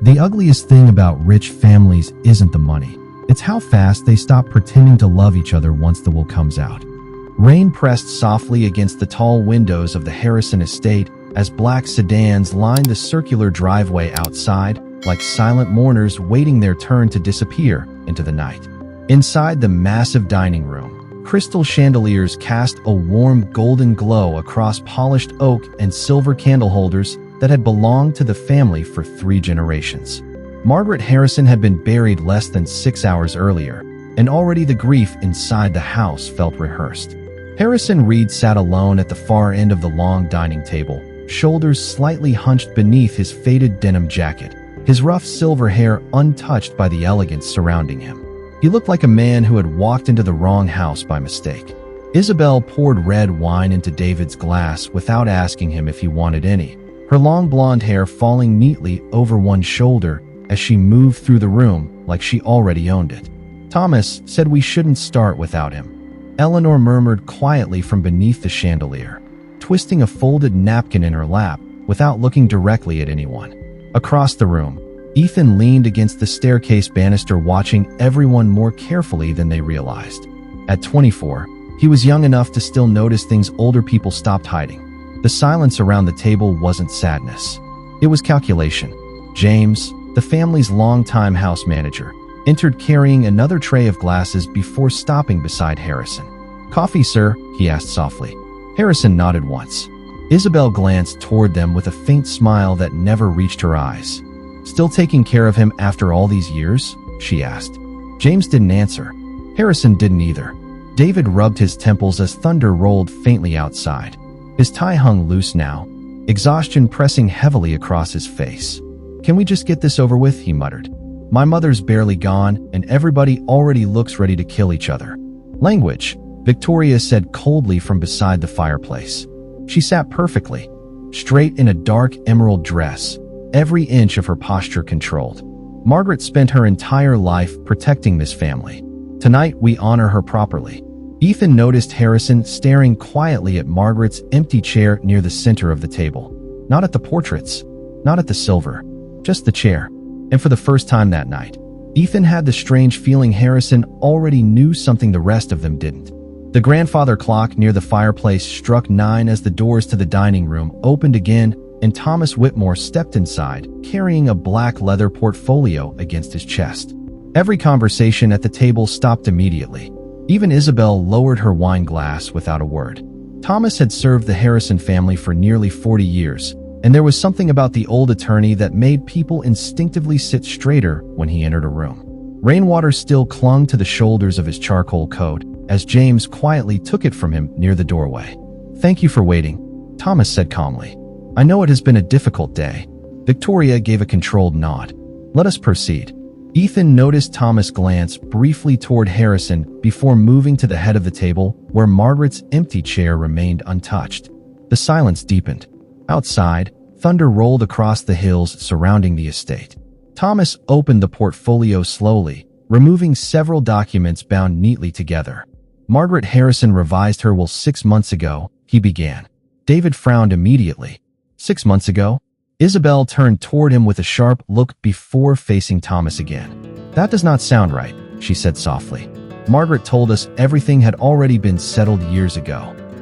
The ugliest thing about rich families isn't the money. It's how fast they stop pretending to love each other once the will comes out. Rain pressed softly against the tall windows of the Harrison estate as black sedans lined the circular driveway outside, like silent mourners waiting their turn to disappear into the night. Inside the massive dining room, crystal chandeliers cast a warm golden glow across polished oak and silver candle holders that had belonged to the family for 3 generations. Margaret Harrison had been buried less than 6 hours earlier, and already the grief inside the house felt rehearsed. Harrison Reed sat alone at the far end of the long dining table, shoulders slightly hunched beneath his faded denim jacket, his rough silver hair untouched by the elegance surrounding him. He looked like a man who had walked into the wrong house by mistake. Isabel poured red wine into David's glass without asking him if he wanted any, her long blonde hair falling neatly over one shoulder as she moved through the room like she already owned it. "Thomas said we shouldn't start without him," Eleanor murmured quietly from beneath the chandelier, twisting a folded napkin in her lap without looking directly at anyone. Across the room, Ethan leaned against the staircase banister, watching everyone more carefully than they realized. At 24, he was young enough to still notice things older people stopped hiding. The silence around the table wasn't sadness. It was calculation. James, the family's longtime house manager, entered carrying another tray of glasses before stopping beside Harrison. "Coffee, sir?" he asked softly. Harrison nodded once. Isabel glanced toward them with a faint smile that never reached her eyes. "Still taking care of him after all these years?" she asked. James didn't answer. Harrison didn't either. David rubbed his temples as thunder rolled faintly outside. His tie hung loose now, exhaustion pressing heavily across his face. "Can we just get this over with?" he muttered. "My mother's barely gone, and everybody already looks ready to kill each other." "Language," Victoria said coldly from beside the fireplace. She sat perfectly, straight in a dark emerald dress, every inch of her posture controlled. Margaret spent her entire life protecting this family. Tonight we honor her properly. Ethan noticed Harrison staring quietly at Margaret's empty chair near the center of the table. Not at the portraits, not at the silver, just the chair. And for the first time that night, Ethan had the strange feeling Harrison already knew something the rest of them didn't. The grandfather clock near the fireplace struck 9 as the doors to the dining room opened again, and Thomas Whitmore stepped inside, carrying a black leather portfolio against his chest. Every conversation at the table stopped immediately. Even Isabel lowered her wine glass without a word. Thomas had served the Harrison family for nearly 40 years, and there was something about the old attorney that made people instinctively sit straighter when he entered a room. Rainwater still clung to the shoulders of his charcoal coat as James quietly took it from him near the doorway. "Thank you for waiting," Thomas said calmly. "I know it has been a difficult day." Victoria gave a controlled nod. "Let us proceed." Ethan noticed Thomas glance briefly toward Harrison before moving to the head of the table where Margaret's empty chair remained untouched. The silence deepened. Outside, thunder rolled across the hills surrounding the estate. Thomas opened the portfolio slowly, removing several documents bound neatly together. "Margaret Harrison revised her will 6 months ago," he began. David frowned immediately. "6 months ago?" Isabel turned toward him with a sharp look before facing Thomas again. "That does not sound right," she said softly. "Margaret told us everything had already been settled years ago."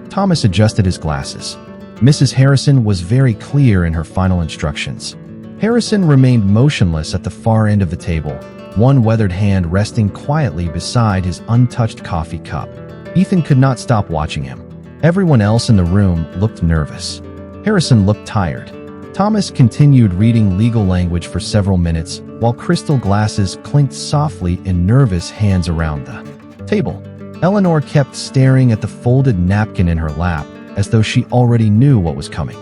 Thomas adjusted his glasses. Mrs. Harrison was very clear in her final instructions. Harrison remained motionless at the far end of the table, one weathered hand resting quietly beside his untouched coffee cup. Ethan could not stop watching him. Everyone else in the room looked nervous. Harrison looked tired. Thomas continued reading legal language for several minutes while crystal glasses clinked softly in nervous hands around the table. Eleanor kept staring at the folded napkin in her lap as though she already knew what was coming.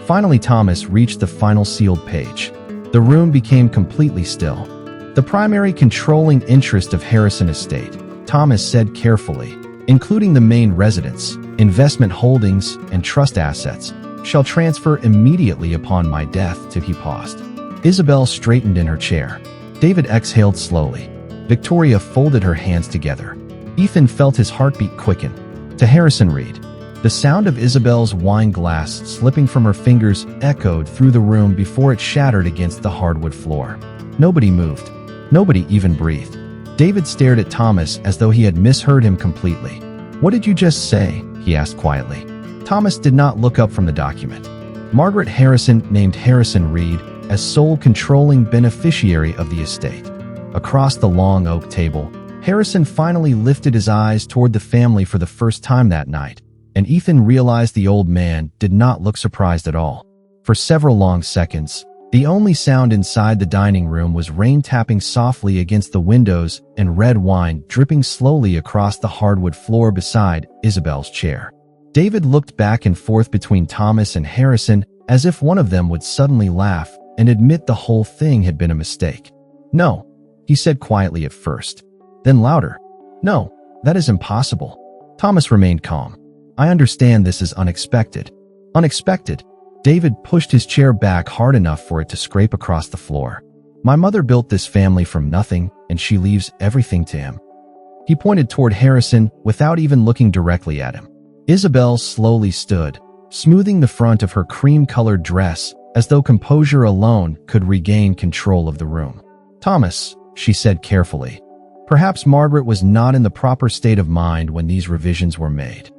Finally, Thomas reached the final sealed page. The room became completely still. "The primary controlling interest of Harrison Estate," Thomas said carefully, "including the main residence, investment holdings, and trust assets, shall transfer immediately upon my death." He paused. Isabel straightened in her chair. David exhaled slowly. Victoria folded her hands together. Ethan felt his heartbeat quicken. "To Harrison Reed, The sound of Isabel's wine glass slipping from her fingers echoed through the room before it shattered against the hardwood floor. Nobody moved. Nobody even breathed. David stared at Thomas as though he had misheard him completely. "What did you just say?" he asked quietly. Thomas did not look up from the document. Margaret Harrison named Harrison Reed as sole controlling beneficiary of the estate. Across the long oak table, Harrison finally lifted his eyes toward the family for the first time that night, and Ethan realized the old man did not look surprised at all. For several long seconds, the only sound inside the dining room was rain tapping softly against the windows and red wine dripping slowly across the hardwood floor beside Isabel's chair. David looked back and forth between Thomas and Harrison as if one of them would suddenly laugh and admit the whole thing had been a mistake. "No," he said quietly at first. Then louder, "No, that is impossible." Thomas remained calm. "I understand this is unexpected." "Unexpected?" David pushed his chair back hard enough for it to scrape across the floor. "My mother built this family from nothing, and she leaves everything to him." He pointed toward Harrison without even looking directly at him. Isabel slowly stood, smoothing the front of her cream-colored dress as though composure alone could regain control of the room. "Thomas," she said carefully. Perhaps Margaret was not in the proper state of mind when these revisions were made.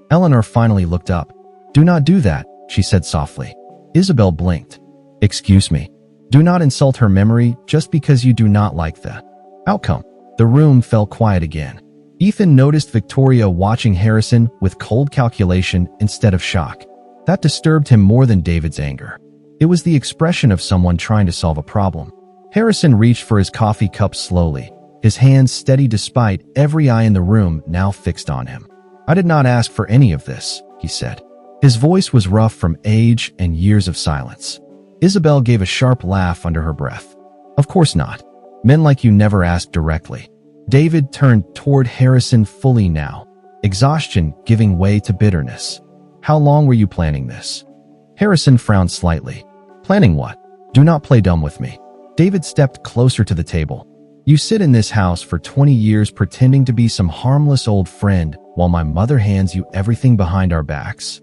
Eleanor finally looked up. "Do not do that," she said softly. Isabel blinked. "Excuse me. Do not insult her memory just because you do not like the outcome." The room fell quiet again. Ethan noticed Victoria watching Harrison with cold calculation instead of shock. That disturbed him more than David's anger. It was the expression of someone trying to solve a problem. Harrison reached for his coffee cup slowly, his hands steady despite every eye in the room now fixed on him. "I did not ask for any of this," he said. His voice was rough from age and years of silence. Isabel gave a sharp laugh under her breath. "Of course not. Men like you never ask directly." David turned toward Harrison fully now, exhaustion giving way to bitterness. "How long were you planning this?" Harrison frowned slightly. "Planning what? Do not play dumb with me." David stepped closer to the table. "You sit in this house for 20 years pretending to be some harmless old friend while my mother hands you everything behind our backs."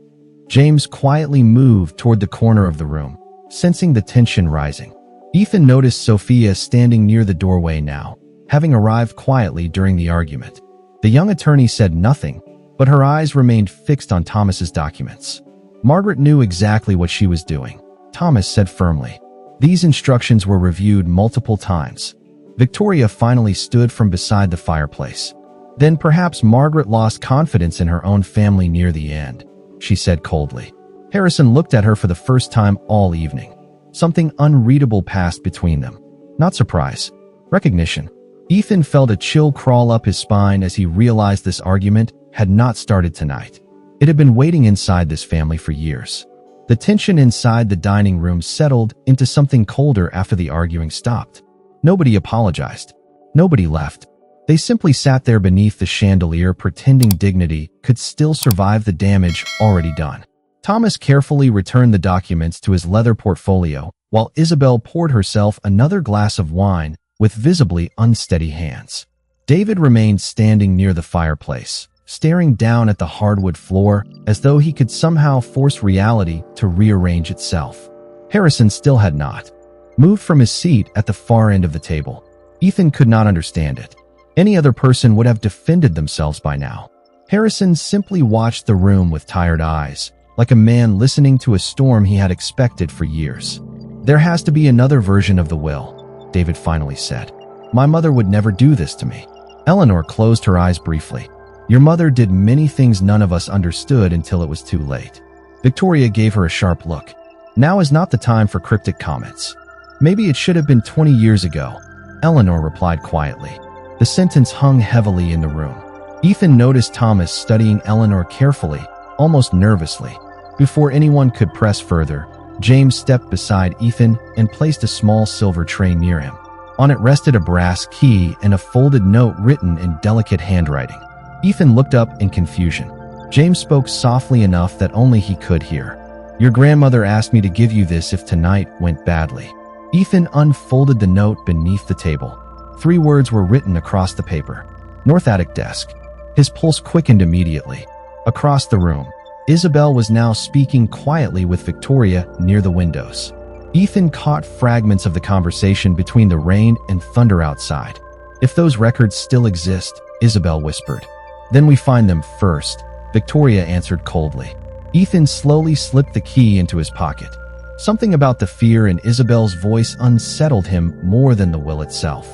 James quietly moved toward the corner of the room, sensing the tension rising. Ethan noticed Sophia standing near the doorway now, having arrived quietly during the argument. The young attorney said nothing, but her eyes remained fixed on Thomas's documents. Margaret knew exactly what she was doing, Thomas said firmly. These instructions were reviewed multiple times. Victoria finally stood from beside the fireplace. Then perhaps Margaret lost confidence in her own family near the end, she said coldly. Harrison looked at her for the first time all evening. Something unreadable passed between them. Not surprise. Recognition. Ethan felt a chill crawl up his spine as he realized this argument had not started tonight. It had been waiting inside this family for years. The tension inside the dining room settled into something colder after the arguing stopped. Nobody apologized. Nobody left. They simply sat there beneath the chandelier pretending dignity could still survive the damage already done. Thomas carefully returned the documents to his leather portfolio, while Isabel poured herself another glass of wine with visibly unsteady hands. David remained standing near the fireplace, staring down at the hardwood floor as though he could somehow force reality to rearrange itself. Harrison still had not moved from his seat at the far end of the table. Ethan could not understand it. Any other person would have defended themselves by now. Harrison simply watched the room with tired eyes, like a man listening to a storm he had expected for years. "There has to be another version of the will," David finally said. "My mother would never do this to me." Eleanor closed her eyes briefly. "Your mother did many things none of us understood until it was too late." Victoria gave her a sharp look. "Now is not the time for cryptic comments." "Maybe it should have been 20 years ago," Eleanor replied quietly. The sentence hung heavily in the room. Ethan noticed Thomas studying Eleanor carefully, almost nervously. Before anyone could press further, James stepped beside Ethan and placed a small silver tray near him. On it rested a brass key and a folded note written in delicate handwriting. Ethan looked up in confusion. James spoke softly enough that only he could hear. "Your grandmother asked me to give you this if tonight went badly." Ethan unfolded the note beneath the table. 3 words were written across the paper. "North Attic Desk." His pulse quickened immediately. Across the room, Isabel was now speaking quietly with Victoria near the windows. Ethan caught fragments of the conversation between the rain and thunder outside. "If those records still exist," Isabel whispered. "Then we find them first," Victoria answered coldly. Ethan slowly slipped the key into his pocket. Something about the fear in Isabel's voice unsettled him more than the will itself.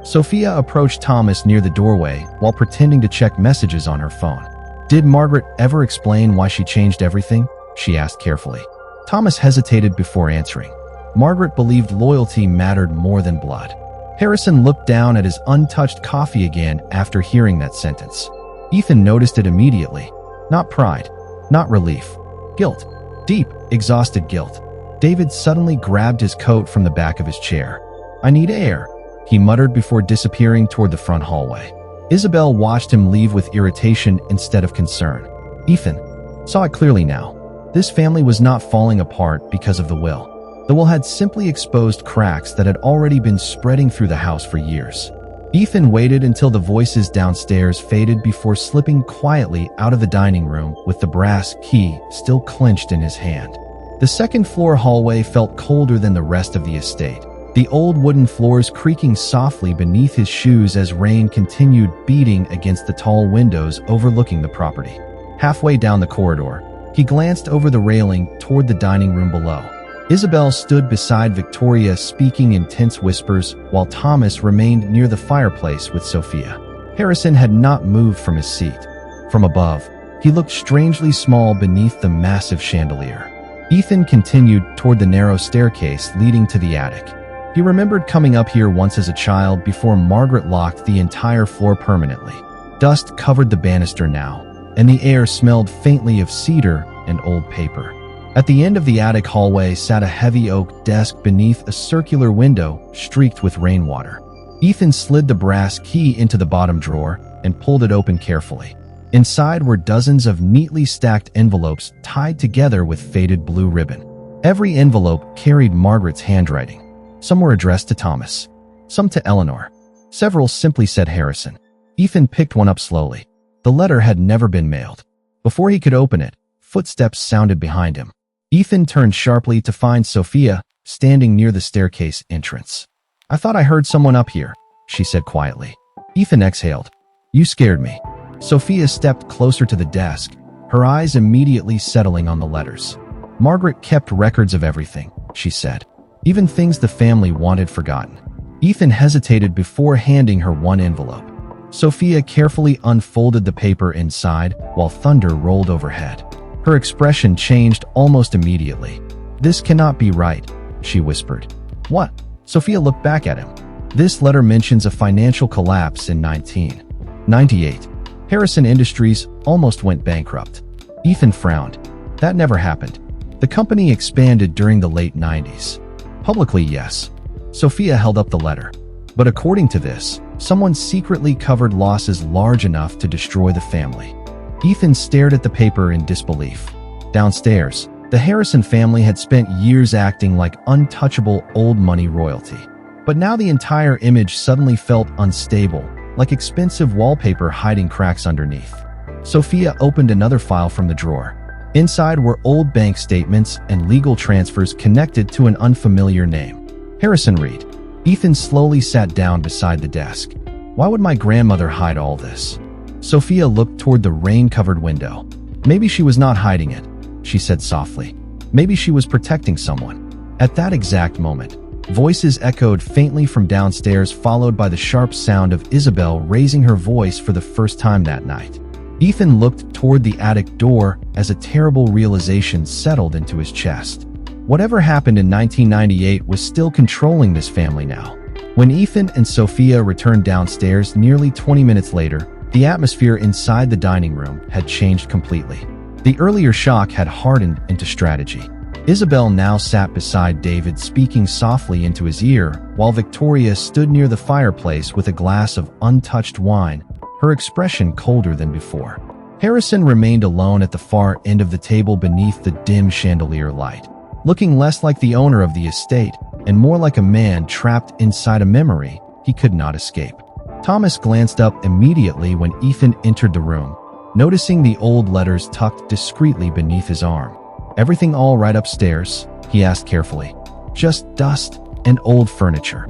Sophia approached Thomas near the doorway while pretending to check messages on her phone. "Did Margaret ever explain why she changed everything?" she asked carefully. Thomas hesitated before answering. Margaret believed loyalty mattered more than blood. Harrison looked down at his untouched coffee again after hearing that sentence. Ethan noticed it immediately. Not pride, not relief. Guilt. Deep, exhausted guilt. David suddenly grabbed his coat from the back of his chair. "I need air," he muttered before disappearing toward the front hallway. Isabel watched him leave with irritation instead of concern. Ethan saw it clearly now. This family was not falling apart because of the will. The will had simply exposed cracks that had already been spreading through the house for years. Ethan waited until the voices downstairs faded before slipping quietly out of the dining room with the brass key still clenched in his hand. The second-floor hallway felt colder than the rest of the estate, the old wooden floors creaking softly beneath his shoes as rain continued beating against the tall windows overlooking the property. Halfway down the corridor, he glanced over the railing toward the dining room below. Isabel stood beside Victoria speaking in tense whispers while Thomas remained near the fireplace with Sophia. Harrison had not moved from his seat. From above, he looked strangely small beneath the massive chandelier. Ethan continued toward the narrow staircase leading to the attic. He remembered coming up here once as a child before Margaret locked the entire floor permanently. Dust covered the banister now, and the air smelled faintly of cedar and old paper. At the end of the attic hallway sat a heavy oak desk beneath a circular window streaked with rainwater. Ethan slid the brass key into the bottom drawer and pulled it open carefully. Inside were dozens of neatly stacked envelopes tied together with faded blue ribbon. Every envelope carried Margaret's handwriting. Some were addressed to Thomas, some to Eleanor. Several simply said Harrison. Ethan picked one up slowly. The letter had never been mailed. Before he could open it, footsteps sounded behind him. Ethan turned sharply to find Sophia standing near the staircase entrance. "I thought I heard someone up here," she said quietly. Ethan exhaled. "You scared me." Sophia stepped closer to the desk, her eyes immediately settling on the letters. "Margaret kept records of everything," she said. "Even things the family wanted forgotten." Ethan hesitated before handing her one envelope. Sophia carefully unfolded the paper inside while thunder rolled overhead. Her expression changed almost immediately. "This cannot be right," she whispered. "What?" Sophia looked back at him. "This letter mentions a financial collapse in 1998. Harrison Industries almost went bankrupt." Ethan frowned. "That never happened. The company expanded during the late 90s. Publicly, yes." Sophia held up the letter. "But according to this, someone secretly covered losses large enough to destroy the family." Ethan stared at the paper in disbelief. Downstairs, the Harrison family had spent years acting like untouchable old money royalty. But now the entire image suddenly felt unstable, like expensive wallpaper hiding cracks underneath. Sophia opened another file from the drawer. Inside were old bank statements and legal transfers connected to an unfamiliar name. Harrison Reed. Ethan slowly sat down beside the desk. "Why would my grandmother hide all this?" Sophia looked toward the rain-covered window. "Maybe she was not hiding it," she said softly. "Maybe she was protecting someone." At that exact moment, voices echoed faintly from downstairs, followed by the sharp sound of Isabel raising her voice for the first time that night. Ethan looked toward the attic door as a terrible realization settled into his chest. Whatever happened in 1998 was still controlling this family now. When Ethan and Sophia returned downstairs nearly 20 minutes later, the atmosphere inside the dining room had changed completely. The earlier shock had hardened into strategy. Isabel now sat beside David, speaking softly into his ear, while Victoria stood near the fireplace with a glass of untouched wine, her expression colder than before. Harrison remained alone at the far end of the table beneath the dim chandelier light, looking less like the owner of the estate and more like a man trapped inside a memory he could not escape. Thomas glanced up immediately when Ethan entered the room, noticing the old letters tucked discreetly beneath his arm. "Everything all right upstairs?" he asked carefully. "Just dust and old furniture,"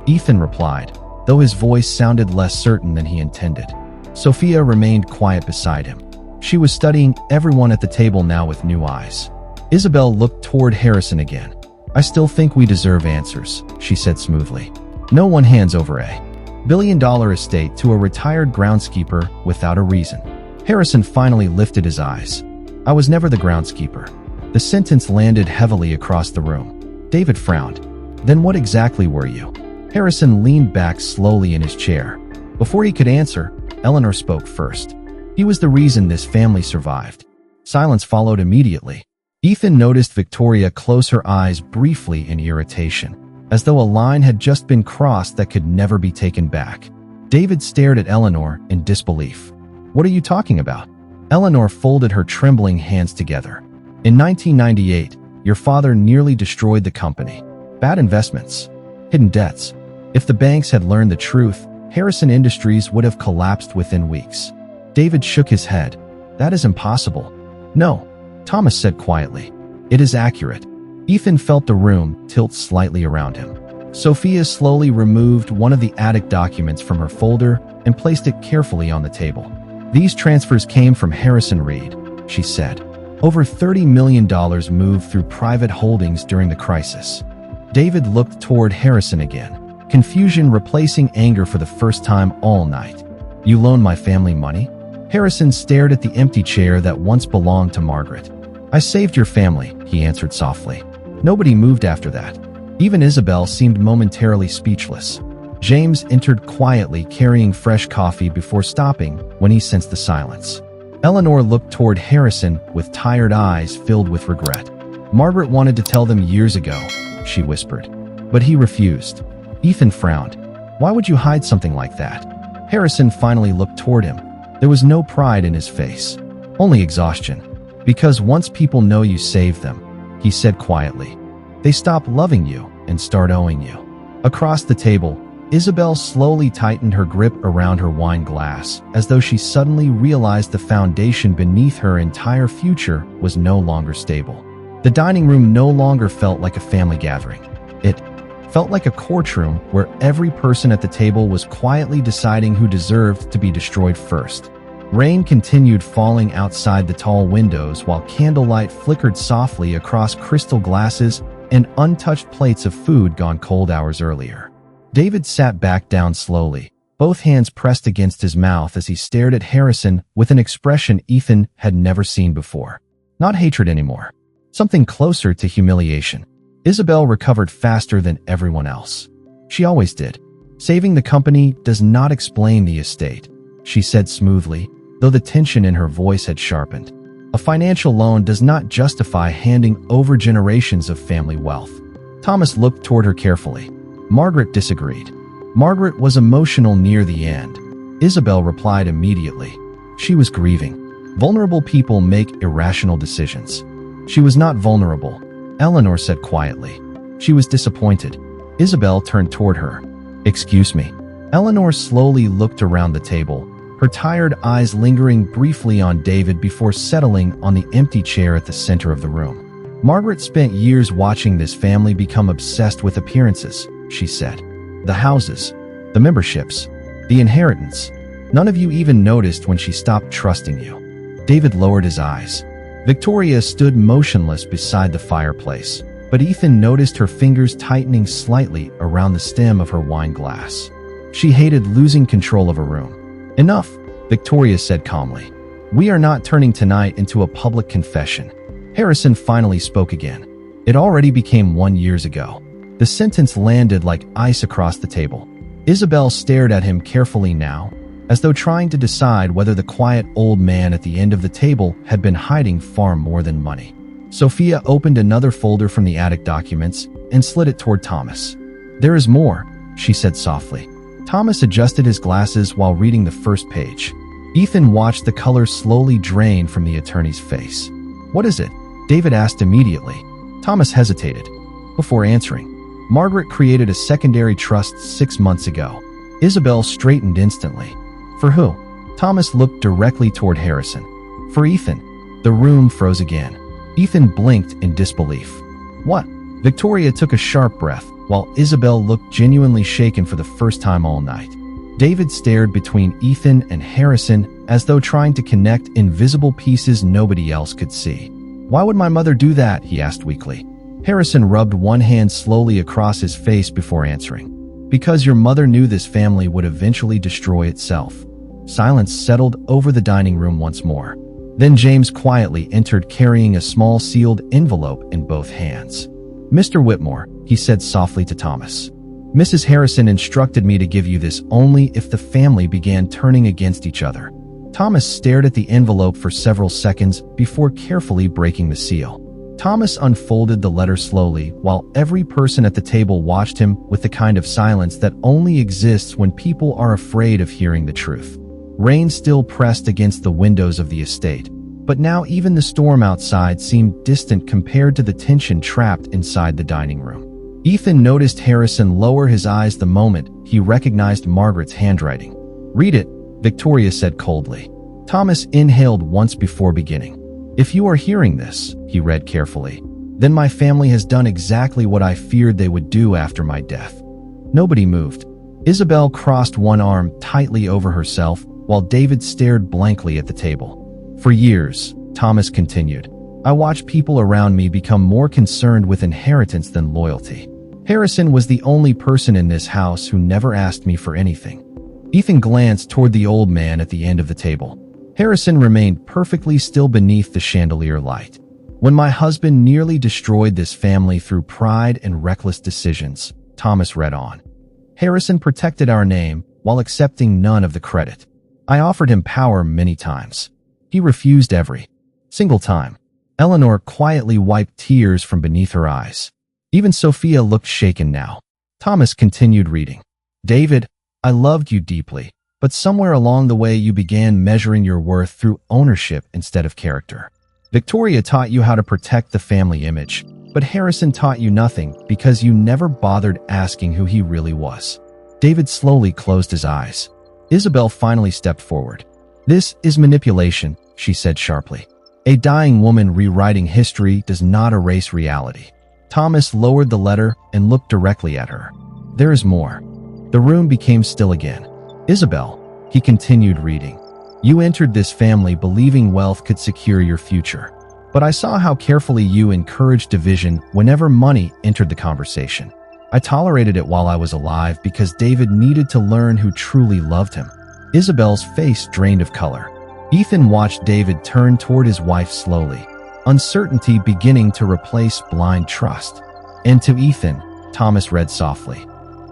Ethan replied, though his voice sounded less certain than he intended. Sophia remained quiet beside him. She was studying everyone at the table now with new eyes. Isabel looked toward Harrison again. "I still think we deserve answers," she said smoothly. "No one hands over a billion-dollar estate to a retired groundskeeper without a reason." Harrison finally lifted his eyes. "I was never the groundskeeper." The sentence landed heavily across the room. David frowned. "Then what exactly were you?" Harrison leaned back slowly in his chair. Before he could answer, Eleanor spoke first. "He was the reason this family survived." Silence followed immediately. Ethan noticed Victoria close her eyes briefly in irritation, as though a line had just been crossed that could never be taken back. David stared at Eleanor in disbelief. "What are you talking about?" Eleanor folded her trembling hands together. "In 1998, your father nearly destroyed the company. Bad investments, hidden debts. If the banks had learned the truth, Harrison Industries would have collapsed within weeks." David shook his head. "That is impossible." "No," Thomas said quietly. "It is accurate." Ethan felt the room tilt slightly around him. Sophia slowly removed one of the attic documents from her folder and placed it carefully on the table. "These transfers came from Harrison Reed," she said. "Over $30 million moved through private holdings during the crisis." David looked toward Harrison again, confusion replacing anger for the first time all night. "You loaned my family money?" Harrison stared at the empty chair that once belonged to Margaret. "I saved your family," he answered softly. Nobody moved after that. Even Isabel seemed momentarily speechless. James entered quietly carrying fresh coffee before stopping when he sensed the silence. Eleanor looked toward Harrison with tired eyes filled with regret. "Margaret wanted to tell them years ago," she whispered. "But he refused." Ethan frowned. "Why would you hide something like that?" Harrison finally looked toward him. There was no pride in his face, only exhaustion. "Because once people know you saved them," he said quietly, "they stop loving you and start owing you." Across the table, Isabel slowly tightened her grip around her wine glass, as though she suddenly realized the foundation beneath her entire future was no longer stable. The dining room no longer felt like a family gathering. It felt like a courtroom where every person at the table was quietly deciding who deserved to be destroyed first. Rain continued falling outside the tall windows while candlelight flickered softly across crystal glasses and untouched plates of food gone cold hours earlier. David sat back down slowly, both hands pressed against his mouth as he stared at Harrison with an expression Ethan had never seen before. Not hatred anymore. Something closer to humiliation. Isabel recovered faster than everyone else. She always did. "Saving the company does not explain the estate," she said smoothly, though the tension in her voice had sharpened. "A financial loan does not justify handing over generations of family wealth." Thomas looked toward her carefully. Margaret disagreed. Margaret was emotional near the end. Isabel replied immediately. She was grieving. Vulnerable people make irrational decisions. She was not vulnerable, Eleanor said quietly. She was disappointed. Isabel turned toward her. "Excuse me." Eleanor slowly looked around the table, her tired eyes lingering briefly on David before settling on the empty chair at the center of the room. "Margaret spent years watching this family become obsessed with appearances," she said. "The houses, the memberships, the inheritance. None of you even noticed when she stopped trusting you." David lowered his eyes. Victoria stood motionless beside the fireplace, but Ethan noticed her fingers tightening slightly around the stem of her wine glass. She hated losing control of a room. "Enough," Victoria said calmly. "We are not turning tonight into a public confession." Harrison finally spoke again. "It already became 1 year ago." The sentence landed like ice across the table. Isabel stared at him carefully now, as though trying to decide whether the quiet old man at the end of the table had been hiding far more than money. Sophia opened another folder from the attic documents and slid it toward Thomas. "There is more," she said softly. Thomas adjusted his glasses while reading the first page. Ethan watched the color slowly drain from the attorney's face. "What is it?" David asked immediately. Thomas hesitated before answering. "Margaret created a secondary trust 6 months ago." Isabel straightened instantly. "For who?" Thomas looked directly toward Harrison. For Ethan, the room froze again. Ethan blinked in disbelief. What? Victoria took a sharp breath, while Isabel looked genuinely shaken for the first time all night. David stared between Ethan and Harrison as though trying to connect invisible pieces nobody else could see. Why would my mother do that? He asked weakly. Harrison rubbed one hand slowly across his face before answering. Because your mother knew this family would eventually destroy itself. Silence settled over the dining room once more. Then James quietly entered carrying a small sealed envelope in both hands. Mr. Whitmore, he said softly to Thomas. Mrs. Harrison instructed me to give you this only if the family began turning against each other. Thomas stared at the envelope for several seconds before carefully breaking the seal. Thomas unfolded the letter slowly while every person at the table watched him with the kind of silence that only exists when people are afraid of hearing the truth. Rain still pressed against the windows of the estate, but now even the storm outside seemed distant compared to the tension trapped inside the dining room. Ethan noticed Harrison lower his eyes the moment he recognized Margaret's handwriting. Read it, Victoria said coldly. Thomas inhaled once before beginning. If you are hearing this, he read carefully, then my family has done exactly what I feared they would do after my death. Nobody moved. Isabel crossed one arm tightly over herself while David stared blankly at the table. For years, Thomas continued, I watched people around me become more concerned with inheritance than loyalty. Harrison was the only person in this house who never asked me for anything. Ethan glanced toward the old man at the end of the table. Harrison remained perfectly still beneath the chandelier light. When my husband nearly destroyed this family through pride and reckless decisions, Thomas read on. Harrison protected our name while accepting none of the credit. I offered him power many times. He refused every single time. Eleanor quietly wiped tears from beneath her eyes. Even Sophia looked shaken now. Thomas continued reading. David, I loved you deeply, but somewhere along the way you began measuring your worth through ownership instead of character. Victoria taught you how to protect the family image, but Harrison taught you nothing because you never bothered asking who he really was. David slowly closed his eyes. Isabel finally stepped forward. This is manipulation, she said sharply. A dying woman rewriting history does not erase reality. Thomas lowered the letter and looked directly at her. There is more. The room became still again. Isabel, he continued reading. You entered this family believing wealth could secure your future. But I saw how carefully you encouraged division whenever money entered the conversation. I tolerated it while I was alive because David needed to learn who truly loved him. Isabel's face drained of color. Ethan watched David turn toward his wife slowly, uncertainty beginning to replace blind trust. And to Ethan, Thomas read softly.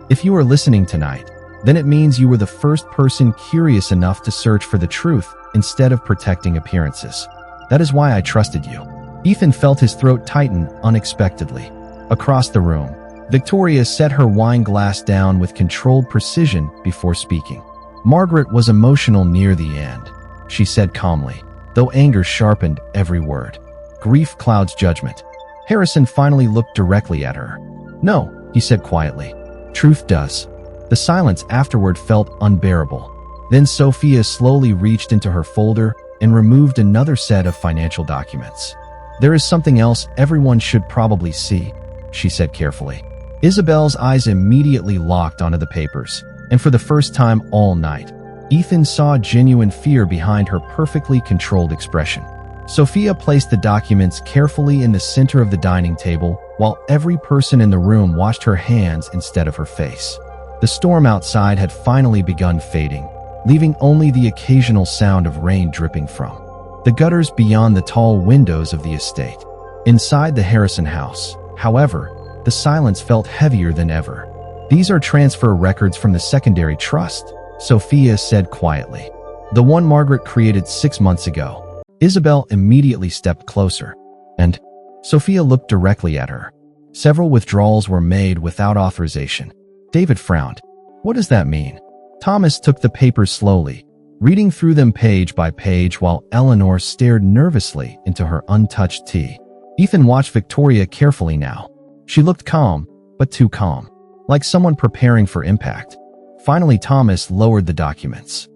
If you are listening tonight, then it means you were the first person curious enough to search for the truth instead of protecting appearances. That is why I trusted you. Ethan felt his throat tighten unexpectedly. Across the room, Victoria set her wine glass down with controlled precision before speaking. Margaret was emotional near the end, she said calmly, though anger sharpened every word. Grief clouds judgment. Harrison finally looked directly at her. No, he said quietly. Truth does. The silence afterward felt unbearable. Then Sophia slowly reached into her folder and removed another set of financial documents. There is something else everyone should probably see, she said carefully. Isabel's eyes immediately locked onto the papers, and for the first time all night, Ethan saw genuine fear behind her perfectly controlled expression. Sophia placed the documents carefully in the center of the dining table, while every person in the room watched her hands instead of her face. The storm outside had finally begun fading, leaving only the occasional sound of rain dripping from the gutters beyond the tall windows of the estate. Inside the Harrison house, however, the silence felt heavier than ever. These are transfer records from the secondary trust, Sophia said quietly. The one Margaret created 6 months ago. Isabel immediately stepped closer, and Sophia looked directly at her. Several withdrawals were made without authorization. David frowned. What does that mean? Thomas took the papers slowly, reading through them page by page while Eleanor stared nervously into her untouched tea. Ethan watched Victoria carefully now. She looked calm, but too calm, like someone preparing for impact. Finally, Thomas lowered the documents.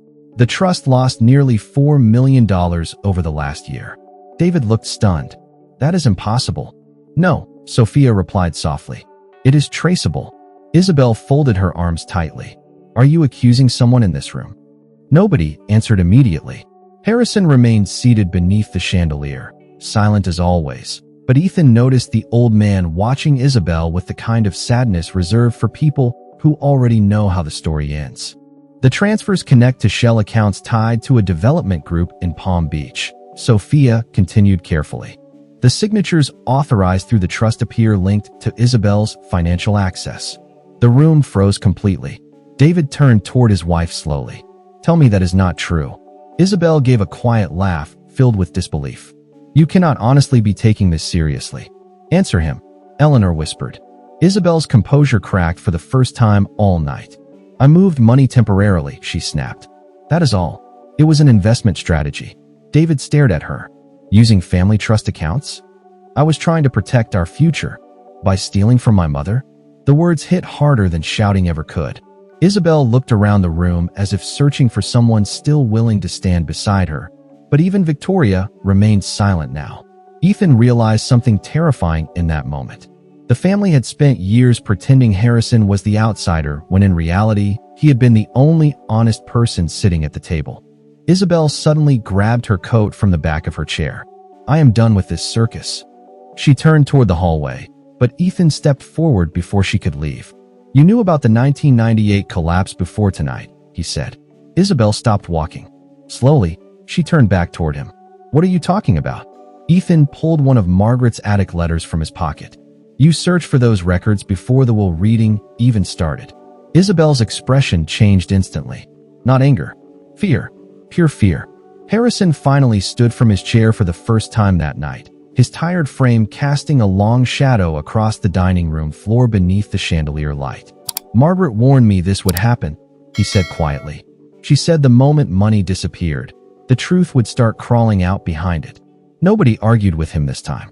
The trust lost nearly $4 million over the last year. David looked stunned. That is impossible. No, Sophia replied softly. It is traceable. Isabel folded her arms tightly. Are you accusing someone in this room? Nobody answered immediately. Harrison remained seated beneath the chandelier, silent as always. But Ethan noticed the old man watching Isabel with the kind of sadness reserved for people who already know how the story ends. The transfers connect to shell accounts tied to a development group in Palm Beach. Sophia continued carefully. The signatures authorized through the trust appear linked to Isabel's financial access. The room froze completely. David turned toward his wife slowly. Tell me that is not true. Isabel gave a quiet laugh, filled with disbelief. You cannot honestly be taking this seriously. Answer him, Eleanor whispered. Isabel's composure cracked for the first time all night. I moved money temporarily, she snapped. That is all. It was an investment strategy. David stared at her. Using family trust accounts? I was trying to protect our future. By stealing from my mother? The words hit harder than shouting ever could. Isabel looked around the room as if searching for someone still willing to stand beside her. But even Victoria remained silent now. Ethan realized something terrifying in that moment. The family had spent years pretending Harrison was the outsider when in reality, he had been the only honest person sitting at the table. Isabel suddenly grabbed her coat from the back of her chair. I am done with this circus. She turned toward the hallway, but Ethan stepped forward before she could leave. You knew about the 1998 collapse before tonight, he said. Isabel stopped walking. Slowly, she turned back toward him. What are you talking about? Ethan pulled one of Margaret's attic letters from his pocket. You searched for those records before the will reading even started. Isabel's expression changed instantly. Not anger. Fear. Pure fear. Harrison finally stood from his chair for the first time that night, his tired frame casting a long shadow across the dining room floor beneath the chandelier light. Margaret warned me this would happen, he said quietly. She said the moment money disappeared, the truth would start crawling out behind it. Nobody argued with him this time.